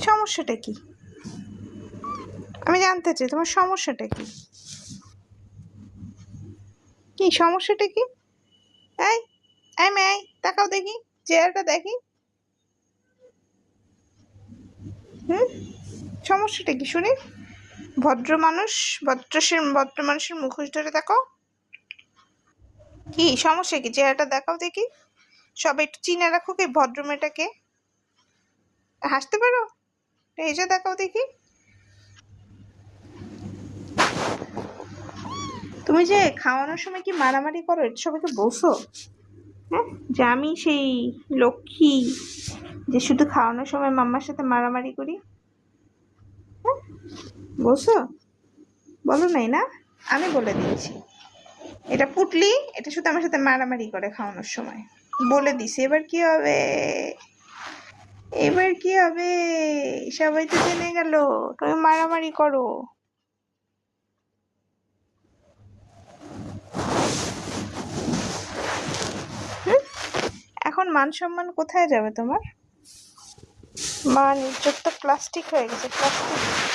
সমস্যাটা কি? আমি জানতে চাই তোমার সমস্যাটা কি? কি সমস্যাটা কি? এই এই মেয়ে, তাকাও দেখি, চেহারাটা দেখি। হুম, সমস্যাটা কি শুনি? ভদ্র মানুষ, ভদ্র মানুষের মুখোশ ধরে দেখো। কি সমস্যা কি? চেহারাটা দেখাও দেখি। সবাই একটু চিনে রাখো কি ভদ্র মেয়েটাকে। হাসতে পারো? হেসে দেখাও দেখি। তুমি যে খাওয়ানোর সময় কি মারামারি করো, এটা সবাইকে বলছো? হ্যাঁ, যে আমি সেই লক্ষ্মী যে শুধু খাওয়ানোর সময় মাম্মার সাথে মারামারি করি? হ্যাঁ, বলছো? বলো নাই না? আমি বলে দিচ্ছি, এটা পুটলি, এটা শুধু আমার সাথে মারামারি করে খাওয়ানোর সময়। বলে দিছি, এবার কি হবে? এবার কি হবে? সবাই তো জেনে গেল তুমি মারামারি করো। এখন মান সম্মান কোথায় যাবে তোমার? মান ইজ্জত তো প্লাস্টিক হয়ে গেছে, প্লাস্টিক।